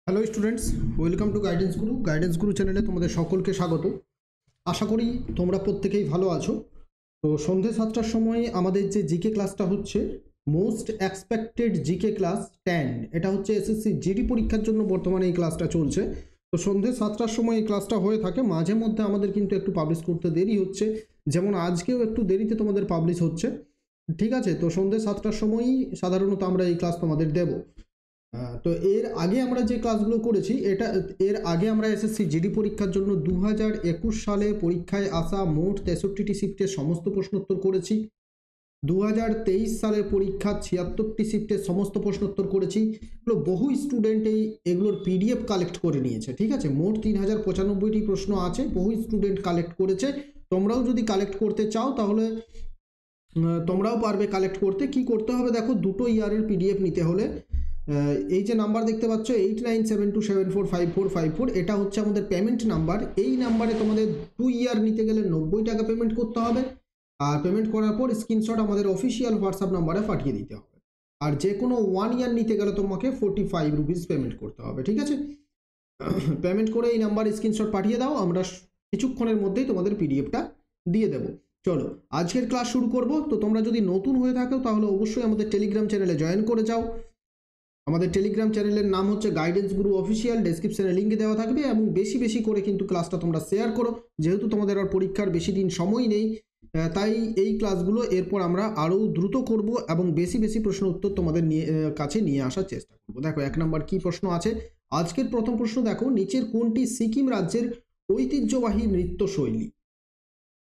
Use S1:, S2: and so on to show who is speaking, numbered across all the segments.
S1: Hello students, welcome to guidance গুরু চ্যানেলে তোমাদের সকলকে স্বাগত। আশা করি তোমরা প্রত্যেকেই ভালো আছো। তো সন্ধে 7টার সময় আমাদের যে জিকে ক্লাসটা হচ্ছে, মোস্ট এক্সপেক্টেড জিকে ক্লাস 10, এটা হচ্ছে এসএসসি জিডি পরীক্ষার জন্য বর্তমানে এই ক্লাসটা চলছে। তো সন্ধে 7টার সময় এই ক্লাসটা হয়ে থাকে। মাঝে মধ্যে আমাদের কিন্তু একটু পাবলিশ করতে দেরি হচ্ছে, যেমন আজকেও একটু দেরিতে তোমাদের পাবলিশ হচ্ছে। ঠিক আছে, তো সন্ধে 7টার সময়ই সাধারণত আমরা এই ক্লাস তোমাদের দেবো। তো এর আগে আমরা যে ক্লাসগুলো করেছি, এর আগে আমরা এসএসসি জিডি পরীক্ষার জন্য 2021 সালে পরীক্ষায় আসা মোট 63টি শিফটের সমস্ত প্রশ্নোত্তর করেছি। 2023 সালের পরীক্ষা 76টি শিফটের সমস্ত প্রশ্নোত্তর করেছি। বহু স্টুডেন্ট এগুলোর পিডিএফ কালেক্ট করে নিয়েছে। ঠিক আছে, মোট 3095টি প্রশ্ন আছে, বহু স্টুডেন্ট কালেক্ট করেছে। তোমরাও যদি কালেক্ট করতে চাও তাহলে তোমরাও পারবে কালেক্ট করতে। কি করতে হবে দেখো, দুটো ইয়ারের পিডিএফ নিতে হলে এই যে নাম্বার দেখতে পাচ্ছ 8972745454, এটা হচ্ছে আমাদের পেমেন্ট নাম্বার। এই নাম্বারে তোমাদের 2 ইয়ার নিতে গেলে 90 টাকা পেমেন্ট করতে হবে, আর পেমেন্ট করার পর স্ক্রিনশট আমাদের অফিসিয়াল হোয়াটসঅ্যাপ নাম্বারে পাঠিয়ে দিতে হবে। আর যে কোনো 1 ইয়ার নিতে গেলে তোমাকে 45 রুপিস পেমেন্ট করতে হবে। ঠিক আছে, পেমেন্ট করে এই নাম্বার স্ক্রিনশট পাঠিয়ে দাও, আমরা কিছুক্ষণের মধ্যেই তোমাদের পিডিএফটা দিয়ে দেবো। চলো আজকের ক্লাস শুরু করব। তো তোমরা যদি নতুন হয়ে থাকো তাহলে অবশ্যই আমাদের টেলিগ্রাম চ্যানেলে জয়েন করে যাও। আমাদের টেলিগ্রাম চ্যানেলের নাম হচ্ছে গাইডেন্স গুরু অফিসিয়াল, ডেসক্রিপশনে লিঙ্ক দেওয়া থাকবে। এবং বেশি বেশি করে কিন্তু ক্লাসটা তোমরা শেয়ার করো, যেহেতু তোমাদের আর পরীক্ষার বেশি দিন সময় নেই। তাই এই ক্লাসগুলো এরপর আমরা আরও দ্রুত করব এবং বেশি বেশি প্রশ্ন উত্তর তোমাদের কাছে নিয়ে আসার চেষ্টা করব। দেখো 1 নম্বর কি প্রশ্ন আছে। আজকের প্রথম প্রশ্ন দেখো, নিচের কোনটি সিকিম রাজ্যের ঐতিহ্যবাহী নৃত্যশৈলী?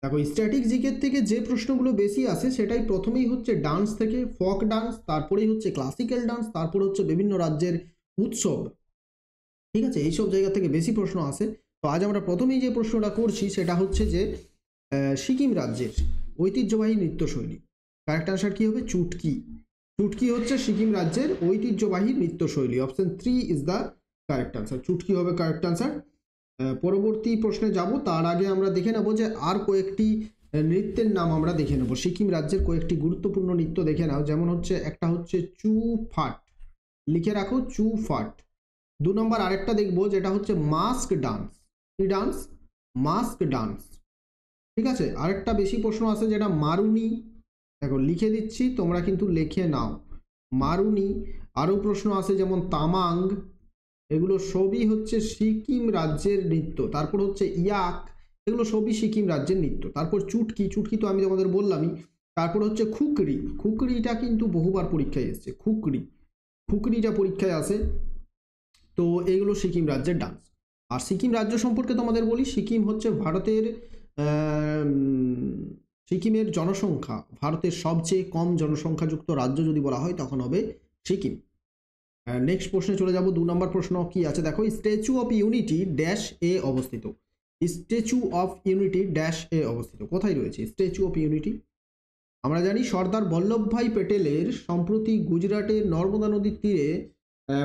S1: দেখো স্ট্যাটিক জিকের থেকে যে প্রশ্নগুলো বেশি আসে সেটাই প্রথমেই হচ্ছে ডান্স থেকে, ফক ডান্স, তারপরেই হচ্ছে ক্লাসিক্যাল ডান্স, তারপরে হচ্ছে বিভিন্ন রাজ্যের উৎসব। ঠিক আছে, এইসব জায়গা থেকে বেশি প্রশ্ন আসে। তো আজ আমরা প্রথমেই যে প্রশ্নটা করছি সেটা হচ্ছে যে সিকিম রাজ্যের ঐতিহ্যবাহী নৃত্যশৈলী। কারেক্ট আনসার কি হবে? চুটকি। চুটকি হচ্ছে সিকিম রাজ্যের ঐতিহ্যবাহী নৃত্যশৈলী। Option 3 is the correct answer. Chutki হবে কারেক্ট আনসার। পরবর্তী প্রশ্নে যাব তার আগে আমরা দেখে নেব যে আর কয়েকটি নৃত্যের নাম আমরা দেখে নেব। সিকিম রাজ্যের কয়েকটি গুরুত্বপূর্ণ নৃত্য দেখে নাও, যেমন হচ্ছে একটা হচ্ছে চু ফাট, লিখে রাখো চু ফাট। 2 নম্বর আরেকটা দেখবো যেটা হচ্ছে মাস্ক ডান্স। কি ডান্স? Mask dance. ঠিক আছে, আরেকটা বেশি প্রশ্ন আছে যেটা মারুনি। দেখো লিখে দিচ্ছি, তোমরা কিন্তু লিখে নাও মারুনি। আরও প্রশ্ন আছে যেমন তামাং। এগুলো সবই হচ্ছে সিকিম রাজ্যের নৃত্য। তারপর হচ্ছে ইয়াক, এগুলো সবই সিকিম রাজ্যের নৃত্য। তারপর চুটকি, চুটকি তো আমি তোমাদের বললামই। তারপর হচ্ছে খুকরি, খুকরিটা কিন্তু বহুবার পরীক্ষায় এসছে। খুকরি, খুকরিটা পরীক্ষায় আসে। তো এগুলো সিকিম রাজ্যের ডান্স। আর সিকিম রাজ্য সম্পর্কে তোমাদের বলি, সিকিম হচ্ছে ভারতের সিকিমের জনসংখ্যা ভারতের সবচেয়ে কম জনসংখ্যাযুক্ত রাজ্য যদি বলা হয় তখন হবে সিকিম। নেক্সট প্রশ্নে চলে যাব। 2 নম্বর প্রশ্ন কি আছে দেখো, স্ট্যাচু অফ ইউনিটি ড্যাশ এ অবস্থিত। স্ট্যাচু অফ ইউনিটি ড্যাশ এ অবস্থিত। কোথায় রয়েছে স্ট্যাচু অফ ইউনিটি? আমরা জানি সর্দার বল্লভভাই প্যাটেলের সম্প্রতি গুজরাটের নর্মদা নদীর তীরে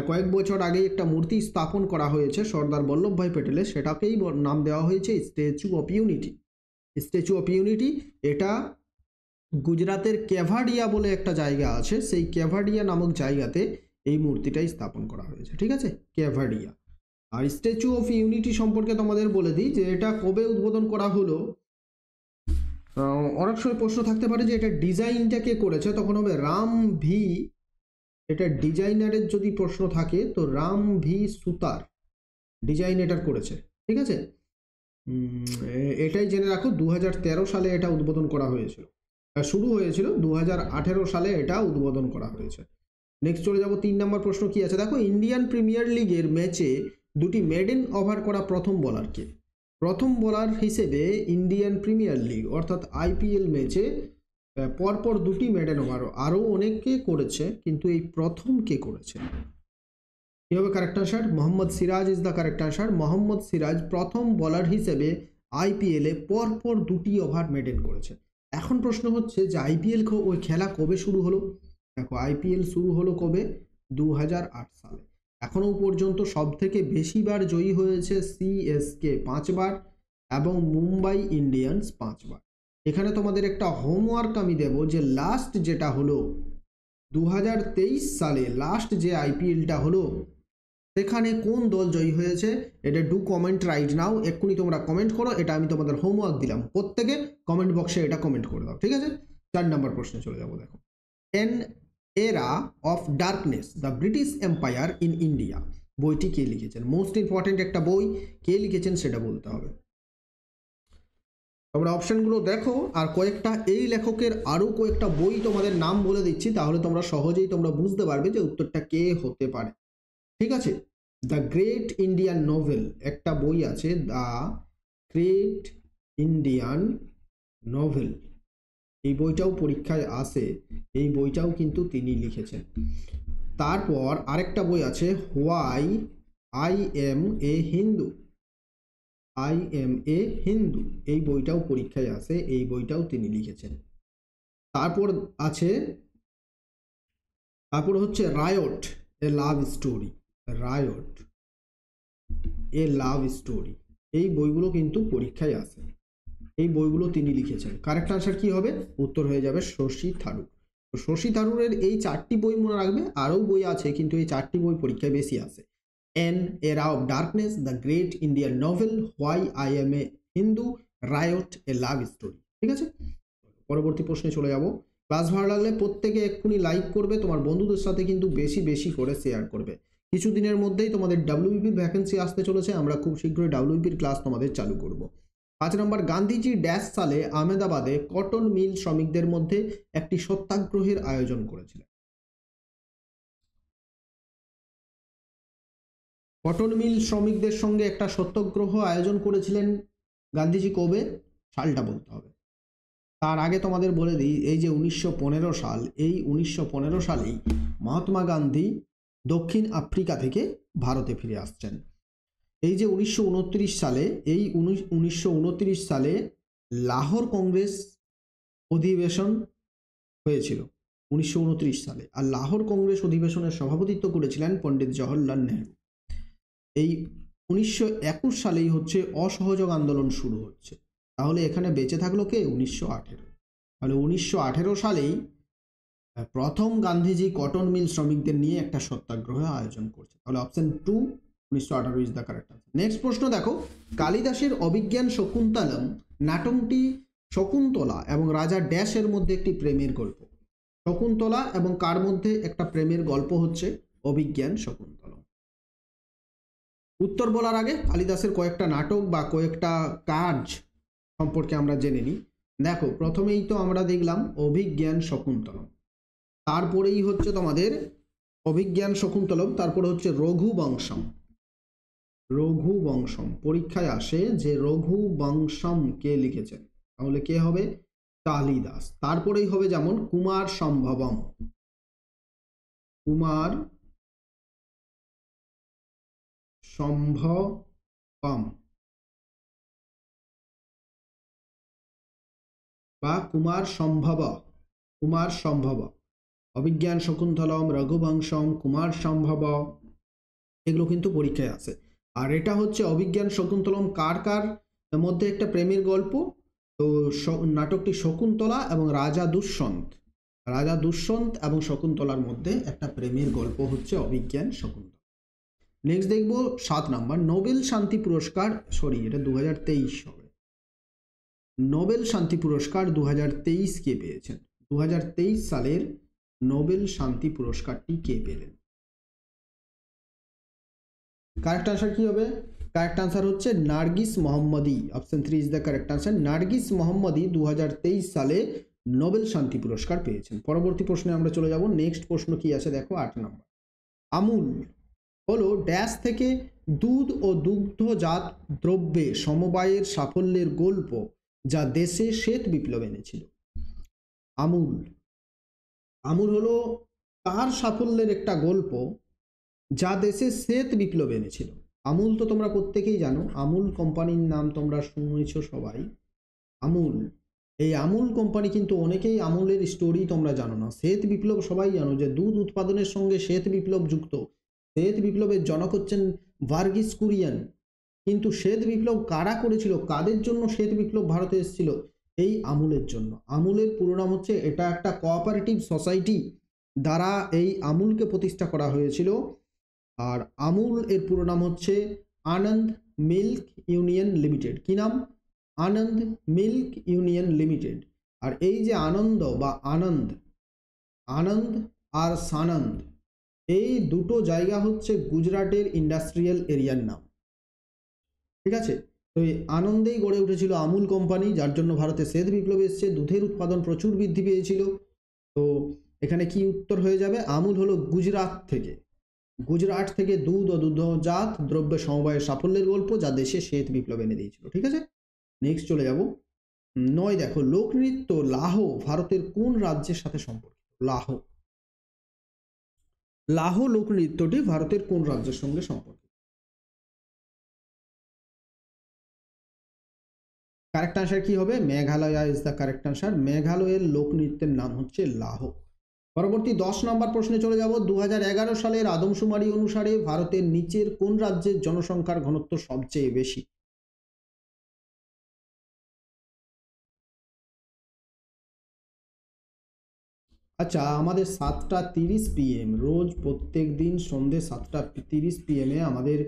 S1: কয়েক বছর আগে একটা মূর্তি স্থাপন করা হয়েছে সর্দার বল্লভভাই প্যাটেলের, সেটাকেই নাম দেওয়া হয়েছে statue of unity. Statue of unity এটা গুজরাতের কেভাডিয়া বলে একটা জায়গা আছে, সেই কেভাডিয়া নামক জায়গাতে এই মূর্তিটাই স্থাপন করা হয়েছে। ঠিক আছে, কেভাডিয়া। আর স্ট্যাচু অফ ইউনিটি সম্পর্কে তোমাদের বলে দিই যে এটা কবে উদ্বোধন করা হলো। অনেক সময় প্রশ্ন থাকতে পারে যে এটা ডিজাইনটা কে করেছে, তখন হবে রাম ভি। এটা ডিজাইনারের যদি প্রশ্ন থাকে তো রাম ভি সুতার ডিজাইন এটার করেছে। ঠিক আছে, এটাই জেনে রাখো 2013 সালে এটা উদ্বোধন করা হয়েছিল। শুরু হয়েছিল 2018 সালে এটা উদ্বোধন করা হয়েছে। নেক্সট চলে যাব। 3 নম্বর প্রশ্ন কি আছে দেখো, ইন্ডিয়ান প্রিমিয়ার লিগের ম্যাচে দুটি মেডেন ওভার করা প্রথম বোলার কে? প্রথম বোলার হিসেবে ইন্ডিয়ান প্রিমিয়ার লিগ অর্থাৎ আইপিএল ম্যাচে পরপর দুটি মেডেন ওভার, আরও অনেকে করেছে কিন্তু এই প্রথম কে করেছে? কি হবে correct answer? Mohammad Siraj is the correct answer. Mohammad Siraj প্রথম বোলার হিসেবে আইপিএলে পরপর দুটি ওভার মেডেন করেছে। এখন প্রশ্ন হচ্ছে যে আইপিএল ওই খেলা কবে শুরু হলো? দেখো আইপিএল শুরু হলো কবে? 2008 সালে। এখনো পর্যন্ত সব থেকে বেশিবার জয়ী হয়েছে সিএসকে 5 বার এবং মুম্বাই ইন্ডিয়ান্স 5 বার। এখানে তোমাদের একটা হোমওয়ার্ক আমি দেব যে লাস্ট যেটা হলো 2023 সালে লাস্ট যে আইপিএলটা হলো সেখানে কোন দল জয়ী হয়েছে? এটা ডু কমেন্ট রাইট নাও, এক্ষুনি তোমরা কমেন্ট করো, এটা আমি তোমাদের হোমওয়ার্ক দিলাম, প্রত্যেকে কমেন্ট বক্সে এটা কমেন্ট করে দাও, ঠিক আছে? 4 নম্বর প্রশ্নে চলে যাবো। দেখো, এন এরা of darkness the British empire in India বইটি কে লিখেছেন? মোস্ট ইম্পর্টেন্ট একটা বই, কে লিখেছেন সেটা বলতে হবে। তোমরা অপশনগুলো দেখো, আর কয়েকটা এই লেখকের আরও কয়েকটা বই তোমাদের নাম বলে দিচ্ছি, তাহলে তোমরা সহজেই তোমরা বুঝতে পারবে যে উত্তরটা কে হতে পারে, ঠিক আছে? দ্য গ্রেট ইন্ডিয়ান নোভেল একটা বই আছে, দ্য গ্রেট ইন্ডিয়ান নোভেল, এই বইটাও পরীক্ষায় আসে, এই বইটাও কিন্তু তিনি লিখেছেন। তারপর আরেকটা বই আছে, why I am a Hindu, I am a Hindu, এই বইটাও পরীক্ষায় আসে, এই বইটাও তিনি লিখেছেন। তারপর আছে, তারপর হচ্ছে রায়ট এ লাভ স্টোরি, রায়ট এ লাভ স্টোরি, এই বইগুলো কিন্তু পরীক্ষায় আসে, এই বইগুলো তিনি লিখেছেন। কারেক্ট আনসার কি হবে? উত্তর হয়ে যাবে শশী থারুর। শশী থারুরের এই 4টি বই মনে রাখবে, আরও বই আছে কিন্তু এই 4টি বই পরীক্ষায় বেশি আসে। এন এরা of darkness, the great Indian novel, why I am a Hindu, riot A love story, ঠিক আছে? পরবর্তী প্রশ্নে চলে যাব। ক্লাস ভালো লাগলে প্রত্যেকে এক্ষুনি লাইক করবে, তোমার বন্ধুদের সাথে কিন্তু বেশি বেশি করে শেয়ার করবে। কিছুদিনের মধ্যেই তোমাদের ডাব্লিউবিপির ভ্যাকেন্সি আসতে চলেছে, আমরা খুব শীঘ্রই ডাব্লিউবিপির ক্লাস তোমাদের চালু করব। 5 নম্বর, গান্ধীজি ড্যাশ সালে আহমেদাবাদে কটন মিল শ্রমিকদের মধ্যে একটি সত্যাগ্রহের আয়োজন করেছিলেন? কটন মিল শ্রমিকদের সঙ্গে একটা সত্যাগ্রহ আয়োজন করেছিলেন গান্ধীজি কবে? সালটা বলতে হবে। তার আগে তোমাদের বলে দিই, এই যে 1915 সাল, এই 1915 সালেই মহাত্মা গান্ধী দক্ষিণ আফ্রিকা থেকে ভারতে ফিরে আসছেন। এই যে 1929 সালে, এই 1929 সালে লাহোর কংগ্রেস অধিবেশন হয়েছিল 1929 সালে, আর লাহোর কংগ্রেস অধিবেশনের সভাপতিত্ব করেছিলেন পণ্ডিত জওহরলাল নেহরু। এই 1921 সালেই হচ্ছে অসহযোগ আন্দোলন শুরু হচ্ছে, তাহলে এখানে বেঁচে থাকলো কে? 1918। তাহলে 1918 সালেই প্রথম গান্ধীজি কটন মিল শ্রমিকদের নিয়ে একটা সত্যাগ্রহ আয়োজন করছে, তাহলে option 2 1918 is the correct answer. Next প্রশ্ন দেখো, কালিদাসের অভিজ্ঞান শকুন্তলম নাটকটি শকুন্তলা এবং রাজা ড্যাশের মধ্যে একটি প্রেমের গল্প। শকুন্তলা এবং কার মধ্যে একটা প্রেমের গল্প হচ্ছে অভিজ্ঞান শকুন্তলম। উত্তর বলার আগে কালিদাসের কয়েকটা নাটক বা কয়েকটা কাজ সম্পর্কে আমরা জেনে নিই। দেখো, প্রথমেই তো আমরা দেখলাম অভিজ্ঞান শকুন্তলম, তারপরেই হচ্ছে তোমাদের অভিজ্ঞান শকুন্তলম, তারপরে হচ্ছে রঘুবংশম। রঘুবংশম পরীক্ষায় আসে যে রঘুবংশম কে লিখেছেন, তাহলে কে হবে? কালিদাস। তারপরেই হবে যেমন কুমার সম্ভবম, কুমার সম্ভবম বা কুমার সম্ভব, কুমার সম্ভব। অভিজ্ঞান শকুন্তলম, রঘুবংশম, কুমার সম্ভব, এগুলো কিন্তু পরীক্ষায় আসে। আর এটা হচ্ছে অভিজ্ঞান শকুন্তলম কার কার মধ্যে একটা প্রেমের গল্প? তো নাটকটি শকুন্তলা এবং রাজা দুষ্যন্ত, রাজা দুষ্যন্ত এবং শকুন্তলার মধ্যে একটা প্রেমের গল্প হচ্ছে অভিজ্ঞান শকুন্তলা। নেক্সট দেখবো 7 নম্বর, নোবেল শান্তি পুরস্কার, সরি এটা 2023 হবে, নোবেল শান্তি পুরস্কার 2023 কে পেয়েছেন? 2023 সালের নোবেল শান্তি পুরস্কারটি কে পেলেন? কারেক্ট আনসার কি হবে? কারেক্ট আনসার হচ্ছে নার্গিস মোহাম্মদী। Option 3 is the correct answer. Nargis মোহাম্মদী 2023 সালে নোবেল শান্তি পুরস্কার পেয়েছেন। পরবর্তী প্রশ্নে আমরা চলে যাব। নেক্সট প্রশ্ন কি আছে দেখো, 8 নম্বর, আমুল হলো ড্যাশ থেকে দুধ ও দুগ্ধজাত দ্রব্যে সমবায়ের সাফল্যের গল্প যা দেশে শ্বেত বিপ্লব এনেছিল। আমুল, আমুল হলো তার সাফল্যের একটা গল্প যা দেশে শ্বেত বিপ্লব এনেছিল। আমুল তো তোমরা প্রত্যেকেই জানো, আমুল কোম্পানির নাম তোমরা শুনেছ সবাই, আমুল। এই আমুল কোম্পানি কিন্তু অনেকেই আমুলের স্টোরি তোমরা জানো না। শ্বেত বিপ্লব সবাই জানো যে দুধ উৎপাদনের সঙ্গে শ্বেত বিপ্লব যুক্ত, শ্বেত বিপ্লবের জনক হচ্ছেন ভার্গিস কুরিয়ান। কিন্তু শ্বেত বিপ্লব কারা করেছিল, কাদের জন্য শ্বেত বিপ্লব ভারতে এসেছিল? এই আমুলের জন্য। আমুলের পুরো নাম হচ্ছে, এটা একটা কোঅপারেটিভ সোসাইটি দ্বারা এই আমুলকে প্রতিষ্ঠা করা হয়েছিল। আর আমুল এর পুরো নাম হচ্ছে আনন্দ মিল্ক ইউনিয়ন লিমিটেড। কি নাম? আনন্দ মিল্ক ইউনিয়ন লিমিটেড। আর এই যে আনন্দ বা আনন্দ, আনন্দ আর সানন্দ, এই দুটো জায়গা হচ্ছে গুজরাটের ইন্ডাস্ট্রিয়াল এরিয়ার নাম। ঠিক আছে, তো এই আনন্দেই গড়ে উঠেছিল আমুল কোম্পানি, যার জন্য ভারতে শ্বেত বিপ্লব এসছে, দুধের উৎপাদন প্রচুর বৃদ্ধি পেয়েছিল। তো এখানে কি উত্তর হয়ে যাবে? আমুল হলো গুজরাট থেকে, গুজরাট থেকে দুধ ও দুগ্ধজাত দ্রব্য সমবায়ের সাফল্যের গল্প, যা দেশে শ্বেত বিপ্লব এনে দিয়েছিল। ঠিক আছে, নেক্সট চলে যাব 9। দেখো, লোকনৃত্য লাহ ভারতের কোন রাজ্যের সাথে সম্পর্কিত? লাহ, লাহ লোকনৃত্যটি ভারতের কোন রাজ্যের সঙ্গে সম্পর্কিত? কারেক্ট আনসার কি হবে? Meghalaya is the correct answer. মেঘালয়ের লোকনৃত্যের নাম হচ্ছে লাহ। পরবর্তী 10 নম্বর প্রশ্নে চলে যাব। 2011 সালের আদমশুমারি অনুসারে ভারতের নিচের কোন রাজ্যের জনসংখ্যার ঘনত্ব সবচেয়ে বেশি? আচ্ছা, আমাদের 7:30 PM রোজ প্রত্যেক দিন সন্ধ্যে 7:30 PM আমাদের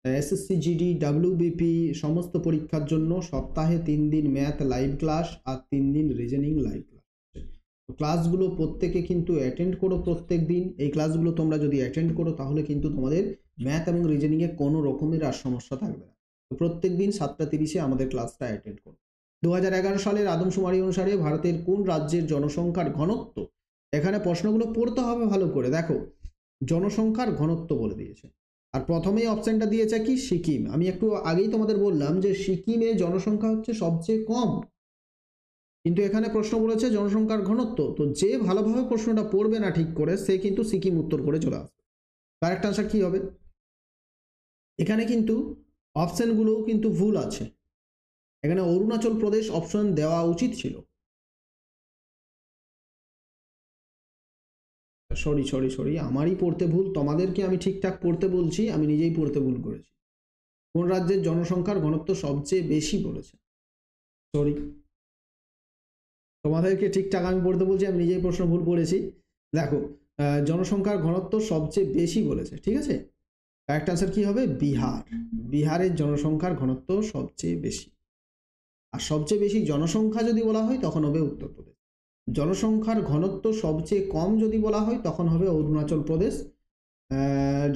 S1: এসএসসি জিডি ডাব্লিউবিপি সমস্ত পরীক্ষার জন্য সপ্তাহে 3 দিন ম্যাথ লাইভ ক্লাস আর 3 দিন রিজনিং লাইভ ক্লাস। ক্লাসগুলো প্রত্যেকে কিন্তু অ্যাটেন্ড করো প্রত্যেক দিন। এই ক্লাসগুলো তোমরা যদি অ্যাটেন্ড করো তাহলে কিন্তু তোমাদের ম্যাথ এবং রিজনিংয়ে কোনো রকমের আর সমস্যা থাকবে না। তো প্রত্যেক দিন 7:30 আমাদের ক্লাসটা অ্যাটেন্ড করো। 2011 সালের আদমশুমারি অনুসারে ভারতের কোন রাজ্যের জনসংখ্যার ঘনত্ব? এখানে প্রশ্নগুলো পড়তে হবে ভালো করে। দেখো, জনসংখ্যার ঘনত্ব বলে দিয়েছে, আর প্রথমেই অপশনটা দিয়েছে কি? সিকিম। আমি একটু আগেই তোমাদের বললাম যে সিকিমে জনসংখ্যা হচ্ছে সবচেয়ে কম, কিন্তু এখানে প্রশ্ন বলেছে জনসংখ্যার ঘনত্ব। তো যে ভালোভাবে প্রশ্নটা পড়বে না ঠিক করে, সে কিন্তু সিকিম উত্তর করে চলে আসবে। কারেক্ট আনসার কি হবে? এখানে কিন্তু অপশনগুলোও কিন্তু ভুল আছে। এখানে অরুণাচল প্রদেশ অপশন দেওয়া উচিত ছিল। সরি, আমারই পড়তে ভুল। তোমাদেরকে আমি ঠিকঠাক পড়তে বলছি, আমি নিজেই পড়তে ভুল করেছি। কোন রাজ্যের জনসংখ্যার ঘনত্ব সবচেয়ে বেশি বলেছে? সরি, তোমাদেরকে ঠিকঠাক আমি পড়তে বলছি, আমি নিজেই প্রশ্ন ভুল পড়েছি। দেখো, জনসংখ্যার ঘনত্ব সবচেয়ে বেশি বলেছে। ঠিক আছে, কারেক্ট আনসার কি হবে? বিহার। বিহারের জনসংখ্যার ঘনত্ব সবচেয়ে বেশি। আর সবচেয়ে বেশি জনসংখ্যা যদি বলা হয় তখন হবে উত্তরপ্রদেশ। জনসংখ্যার ঘনত্ব সবচেয়ে কম যদি বলা হয় তখন হবে অরুণাচল প্রদেশ।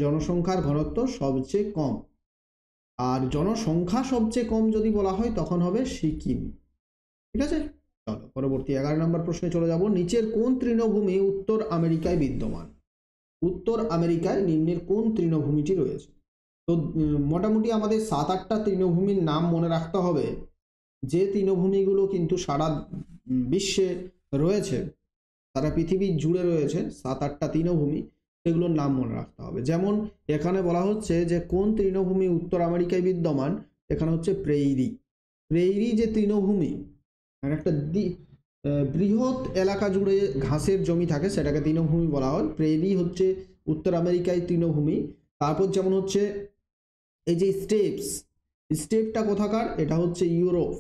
S1: জনসংখ্যার ঘনত্ব সবচেয়ে কম। আর জনসংখ্যা সবচেয়ে কম যদি বলা হয় তখন হবে সিকিম। ঠিক আছে, চলো পরবর্তী 11 নম্বর প্রশ্নে চলে যাব। নিচের কোন তৃণভূমি উত্তর আমেরিকায় বিদ্যমান? উত্তর আমেরিকায় নিম্নের কোন তৃণভূমিটি রয়েছে? তো মোটামুটি আমাদের 7-8টা তৃণভূমির নাম মনে রাখতে হবে, যে তৃণভূমিগুলো কিন্তু সারা বিশ্বে রয়েছে, সারা পৃথিবী জুড়ে রয়েছে 7-8টা তৃণভূমি, সেগুলোর নাম মনে রাখতে হবে। যেমন এখানে বলা হচ্ছে যে কোন তৃণভূমি উত্তর আমেরিকায় বিদ্যমান, এখানে হচ্ছে প্রেইরি। প্রেইরি যে তৃণভূমি, একটা বৃহৎ এলাকা জুড়ে ঘাসের জমি থাকে, সেটাকে তৃণভূমি বলা হয়। প্রেইরি হচ্ছে উত্তর আমেরিকায় তৃণভূমি। তারপর যেমন হচ্ছে এই যে স্টেপটা কোথাকার? এটা হচ্ছে ইউরোপ।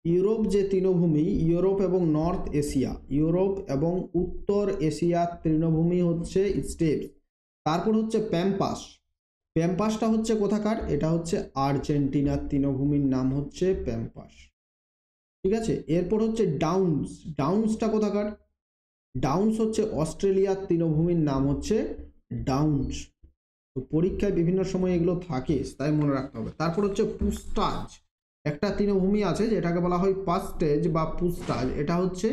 S1: ইউরোপ যে তৃণভূমি, ইউরোপ এবং নর্থ এশিয়া, ইউরোপ এবং উত্তর এশিয়ার তৃণভূমি হচ্ছে স্টেপস। তারপর হচ্ছে প্যাম্পাস। প্যাম্পাসটা হচ্ছে কোথাকার? এটা হচ্ছে আর্জেন্টিনার তৃণভূমির নাম হচ্ছে প্যাম্পাস। ঠিক আছে, এরপর হচ্ছে ডাউন্স। ডাউন্সটা কোথাকার? ডাউন্স হচ্ছে অস্ট্রেলিয়ার তৃণভূমির নাম হচ্ছে ডাউন্স। তো পরীক্ষায় বিভিন্ন সময় এগুলো থাকে, তাই মনে রাখতে হবে। তারপর হচ্ছে পুস্টাজ। একটা তৃণভূমি আছে যেটাকে বলা হয় পাস্টেজ বা পুস্টাজ, এটা হচ্ছে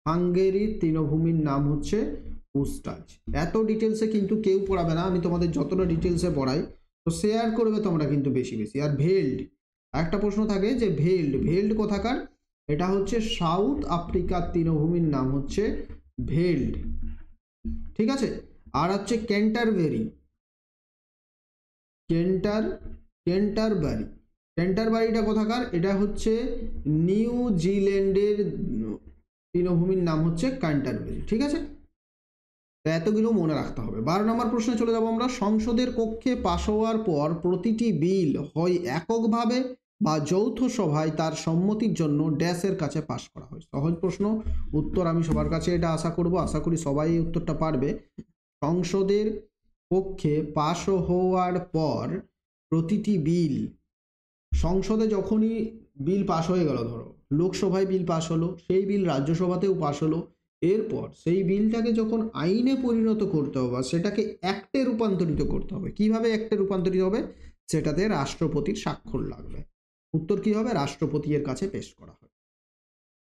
S1: হাঙ্গেরির তৃণভূমির নাম হচ্ছে পুস্টাজ। এত ডিটেলসে কিন্তু কেউ পড়াবে না, আমি তোমাদের যতটা ডিটেলসে পড়াই তো শেয়ার করবে তোমরা কিন্তু বেশি বেশি। আর ভেল্ড, একটা প্রশ্ন থাকে যে ভেল্ড কোথাকার? এটা হচ্ছে সাউথ আফ্রিকার তৃণভূমির নাম হচ্ছে ভেল্ড। ঠিক আছে, আর হচ্ছে ক্যান্টারবেরি। ক্যান্টারবারিটা কোথাকার? এটা হচ্ছে নিউজিল্যান্ডের তৃণভূমির নাম হচ্ছে ক্যান্টারবেরি। ঠিক আছে, এতগুলো মনে রাখতে হবে। 12 নম্বর প্রশ্নে চলে যাব আমরা। সংসদের কক্ষে পাশ হওয়ার পর প্রতিটি বিল হয় এককভাবে বা যৌথ সভায় তার সম্মতির জন্য ড্যাশের কাছে পাশ করা হয়। সহজ প্রশ্ন, উত্তর আমি সবার কাছে এটা আশা করি সবাই এই উত্তরটা পারবে। সংসদের পক্ষে পাশ হওয়ার পর প্রতিটি বিল, সংসদে যখনই বিল পাশ হয়ে গেল, ধরো লোকসভায় বিল পাশ হলো, সেই বিল রাজ্যসভাতেও পাশ হলো, এরপর সেই বিলটাকে যখন আইনে পরিণত করতে হবে, সেটাকে অ্যাক্টে রূপান্তরিত করতে হবে। কিভাবে অ্যাক্টে রূপান্তরিত হবে? সেটাতে রাষ্ট্রপতির স্বাক্ষর লাগবে। উত্তর কি হবে? রাষ্ট্রপতি এর কাছে পেশ করা হবে।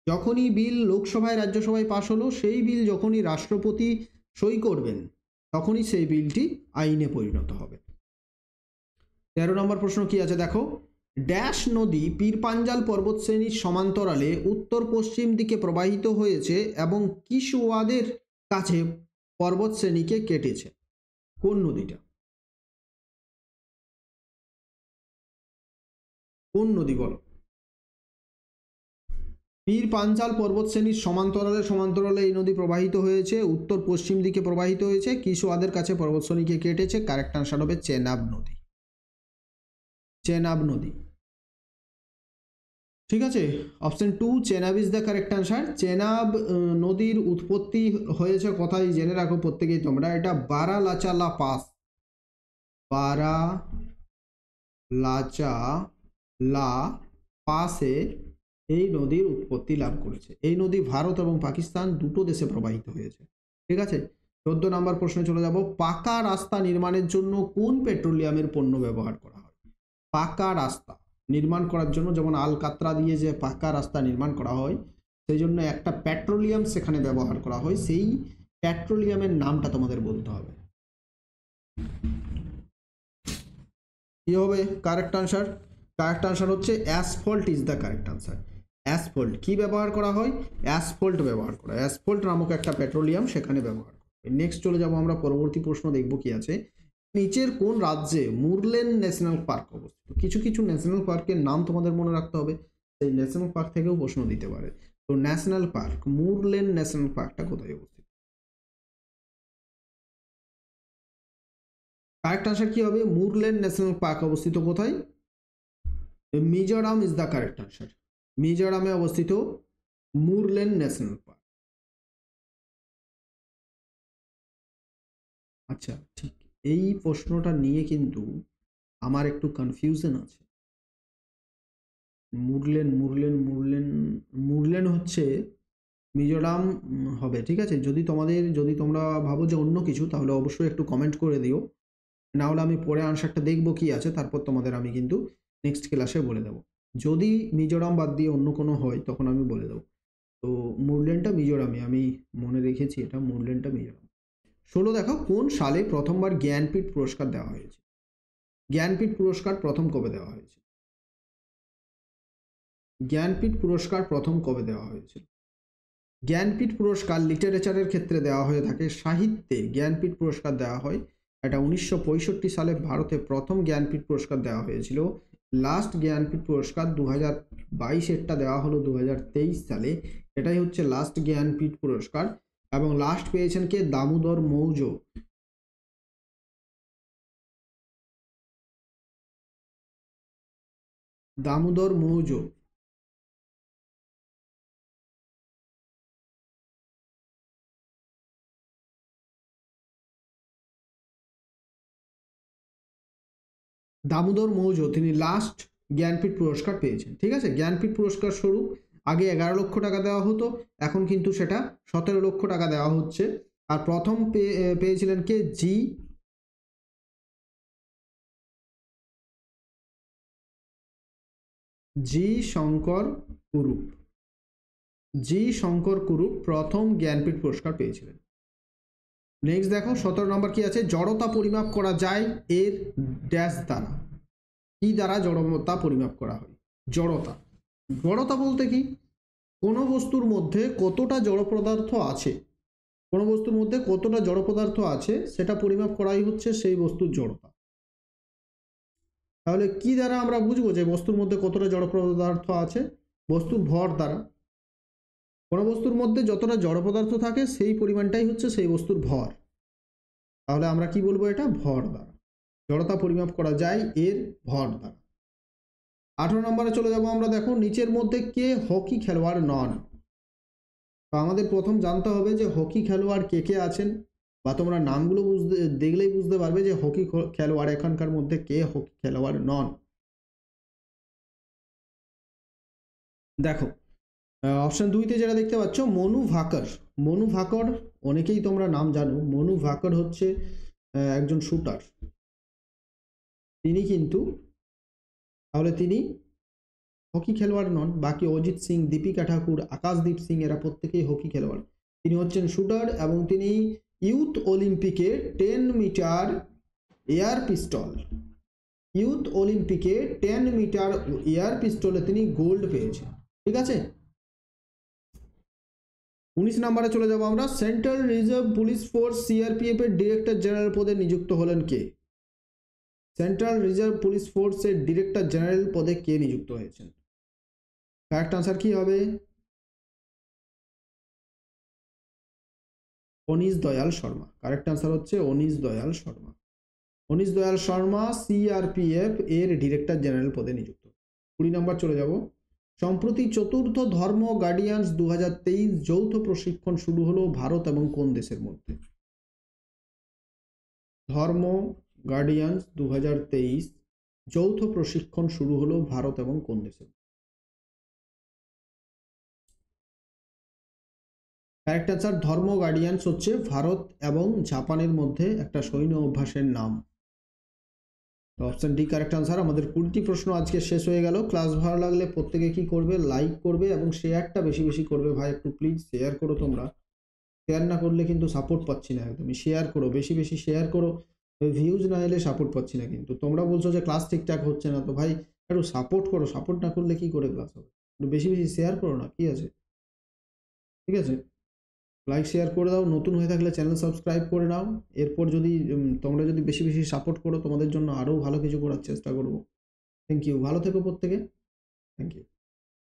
S1: যখনই বিল লোকসভায় রাজ্যসভায় পাশ হলো, সেই বিল যখনই রাষ্ট্রপতি সই করবেন, তখনই সেই বিলটি আইনে পরিণত হবে। 13 নম্বর প্রশ্ন কি আছে দেখো, ড্যাশ নদী পীরপাঞ্জাল পর্বতশ্রেণীর সমান্তরালে উত্তর পশ্চিম দিকে প্রবাহিত হয়েছে এবং কিশওয়াদের কাছে পর্বতশ্রেণীকে কেটেছে। কোন নদীটা? কোন নদী বলো? পীরপাঞ্জাল পর্বতশ্রেণীর সমান্তরালে এই নদী প্রবাহিত হয়েছে, উত্তর পশ্চিম দিকে প্রবাহিত হয়েছে, কিশওয়াদের কাছে পর্বতশ্রেণীকে কেটেছে। কারেক্ট আনসার হবে চেনাব নদী। চেনাব নদী, ঠিক আছে। Option 2 Chenab is the correct answer. Chenab নদীর উৎপত্তি হয়েছে কোথায় জেনে রাখো প্রত্যেকেই তোমরা, এটা বারালাচালা পাস, বারালাচালা পাসে এই নদীর উৎপত্তি লাভ করেছে। এই নদী ভারত এবং পাকিস্তান দুটো দেশে প্রবাহিত হয়েছে, ঠিক আছে। 14 নম্বর প্রশ্নে চলে যাব, পাকা রাস্তা নির্মাণের জন্য কোন পেট্রোলিয়ামের পণ্য ব্যবহার করা হয়? পাকা রাস্তা নির্মাণ করার জন্য, যেমন আলকাতরা দিয়ে যে পাকা রাস্তা নির্মাণ করা হয়, সেই জন্য একটা পেট্রোলিয়াম সেখানে ব্যবহার করা হয়। সেই পেট্রোলিয়ামের নামটা তোমাদের বলতে হবে। কি হবে কারেক্ট আনসার? কারেক্ট আনসার হচ্ছে asphalt is the correct answer. Asphalt কি ব্যবহার করা হয়? অ্যাসফল্ট ব্যবহার করা, অ্যাসফল্ট নামক একটা পেট্রোলিয়াম সেখানে ব্যবহার করা। নেক্সট চলে যাব আমরা, পরবর্তী প্রশ্ন দেখব কি আছে। নিচের কোন রাজ্যে মুরলেন ন্যাশনাল পার্ক অবস্থিত? কিছু কিছু ন্যাশনাল পার্কের নাম তোমাদের মনে রাখতে হবে, সেই ন্যাশনাল পার্ক থেকেও প্রশ্ন দিতে পারে। তো ন্যাশনাল পার্ক, মুরলেন ন্যাশনাল পার্কটা কোথায় অবস্থিত? কারেক্ট আনসার কি হবে? মুরলেন ন্যাশনাল পার্ক অবস্থিত কোথায়? Mizoram is the correct answer. মিজোরামে অবস্থিত মুরলেন ন্যাশনাল পার্ক। আচ্ছা, ঠিক এই প্রশ্নটা নিয়ে কিন্তু আমার একটু কনফিউশন আছে। মুরলেন মুরলেন মুরলেন মুরলেন হচ্ছে মিজোরাম হবে, ঠিক আছে। যদি তোমরা ভাবো যে অন্য কিছু, তাহলে অবশ্যই একটু কমেন্ট করে দিও, না হলে আমি পরে আনসারটা দেখবো কি আছে, তারপর তোমাদের আমি কিন্তু নেক্সট ক্লাসে বলে দেবো। যদি মিজোরাম বাদ দিয়ে অন্য কোনো হয় তখন আমি বলে দেবো। তো মুরলেনটা মিজোরামে, আমি মনে রেখেছি এটা, মুরলেনটা মিজোরাম। 16 দেখো, কোন সালে প্রথমবার জ্ঞানপীঠ পুরস্কার দেওয়া হয়েছে? জ্ঞানপীঠ পুরস্কার প্রথম কবে দেওয়া হয়েছে? জ্ঞানপীঠ পুরস্কার প্রথম কবে দেওয়া হয়েছিল? জ্ঞানপীঠ পুরস্কার লিটারেচারের ক্ষেত্রে দেওয়া হয়ে থাকে, সাহিত্যে জ্ঞানপীঠ পুরস্কার দেওয়া হয়। এটা 1965 সালে ভারতে প্রথম জ্ঞানপীঠ পুরস্কার দেওয়া হয়েছিল। লাস্ট জ্ঞানপীঠ পুরস্কার 2022-এরটা দেওয়া হলো 2023 সালে। এটাই হচ্ছে লাস্ট জ্ঞানপীঠ পুরস্কার, এবং লাস্ট পেয়েছেন কে? দামোদর মৌজো। দামোদর মৌজো। দামোদর মৌজো তিনি লাস্ট জ্ঞানপীঠ পুরস্কার পেয়েছেন, ঠিক আছে। জ্ঞানপীঠ পুরস্কার স্বরূপ আগে 11 লক্ষ টাকা দেওয়া হতো, এখন কিন্তু সেটা 17 লক্ষ টাকা দেওয়া হচ্ছে। আর প্রথম পেয়েছিলেন কে? জি শঙ্কর কুরুপ। জি শঙ্কর কুরুপ প্রথম জ্ঞানপীঠ পুরস্কার পেয়েছিলেন। নেক্সট দেখো 17 নম্বর কি আছে, জড়তা পরিমাপ করা যায় এর ড্যাশ দ্বারা। কি দ্বারা জড়তা পরিমাপ করা হয়? জড়তা, জড়তা বলতে কি? কোনো বস্তুর মধ্যে কতটা জড় পদার্থ আছে, কোনো বস্তুর মধ্যে কতটা জড় পদার্থ আছে সেটা পরিমাপ করাই হচ্ছে সেই বস্তুর জড়তা। তাহলে কি দ্বারা আমরা বুঝবো যে বস্তুর মধ্যে কতটা জড় পদার্থ আছে? বস্তুর ভর দ্বারা। কোনো বস্তুর মধ্যে যতটা জড় পদার্থ থাকে সেই পরিমাণটাই হচ্ছে সেই বস্তুর ভর। তাহলে আমরা কি বলবো? এটা ভর দ্বারা। জড়তা পরিমাপ করা যায় এর ভর দ্বারা। 18 নম্বরে চলে যাব আমরা, দেখো নিচের মধ্যে কে হকি খেলোয়াড় নন? তো আমাদের প্রথম জানতে হবে যে হকি খেলোয়াড় কে কে আছেন। বা তোমরা নামগুলো দেখলেই বুঝতে পারবে যে হকি খেলোয়াড় এখানকার মধ্যে কে হকি খেলোয়াড় নন। দেখো অপশন 2তে যেটা দেখতে পাচ্ছ মনু ভাকর। মনু ভাকর অনেকেই তোমরা নাম জানো। মনু ভাকর হচ্ছে একজন শুটার। তিনি কিন্তু তাহলে তিনি হকি খেলোয়াড় নন। বাকি অজিত সিং, দীপিকা ঠাকুর, আকাশদীপ সিং এরা প্রত্যেকেই হকি খেলোয়াড়। তিনি হচ্ছেন শুটার এবং তিনি ইউথ অলিম্পিকে 10 মিটার এয়ার পিস্টল, ইউথ অলিম্পিকে 10 মিটার এয়ার পিস্টলে তিনি গোল্ড পেয়েছেন। ঠিক আছে, 19 নম্বরে চলে যাব আমরা। Central reserve police force CRPF এর ডিরেক্টর জেনারেল পদে নিযুক্ত হলেন কে? সেন্ট্রাল রিজার্ভ পুলিশ ফোর্সের ডিরেক্টর জেনারেল পদে কে নিযুক্ত হয়েছেন? কারেক্ট আনসার কি হবে? Anise Dayal Sharma. Correct answer হচ্ছে anise Dayal Sharma. Anise Dayal Sharma CRPF এর ডিরেক্টর জেনারেল পদে নিযুক্ত। 20 নম্বর চলে যাব। সম্প্রতি চতুর্থ ধর্ম গার্ডিয়ান্স 2023 যৌথ প্রশিক্ষণ শুরু হলো ভারত এবং কোন দেশের মধ্যে? ধর্ম গার্ডিয়ান্স 2023 যৌথ প্রশিক্ষণ শুরু হলো ভারত এবং কোন দেশে? কারেক্ট আনসার ধর্ম গার্ডিয়ান্স হচ্ছে ভারত এবং জাপানের মধ্যে একটা সৈন্য অভ্যাসের নাম। Option D correct answer. আমাদের 20টি প্রশ্ন আজকে শেষ হয়ে গেল। ক্লাস ভালো লাগলে প্রত্যেকে কি করবে? লাইক করবে এবং শেয়ারটা বেশি বেশি করবে। ভাই একটু প্লিজ শেয়ার করো। তোমরা শেয়ার না করলে কিন্তু সাপোর্ট পাচ্ছি না একদমই। শেয়ার করো, বেশি বেশি শেয়ার করো। ভিউজ না এলে সাপোর্ট পাচ্ছি না কিন্তু। তোমরা বলছো যে ক্লাস ঠিকঠাক হচ্ছে না, তো ভাই একটু সাপোর্ট করো। সাপোর্ট না করলে কি করে ক্লাস হবে? একটু বেশি বেশি শেয়ার করো না, কি আছে? ঠিক আছে, লাইক শেয়ার করে দাও। নতুন হয়ে থাকলে চ্যানেল সাবস্ক্রাইব করে নাও। এরপর যদি তোমরা যদি বেশি বেশি সাপোর্ট করো, তোমাদের জন্য আরও ভালো কিছু করার চেষ্টা করবো। থ্যাংক ইউ, ভালো থেকো প্রত্যেকে। Thank you.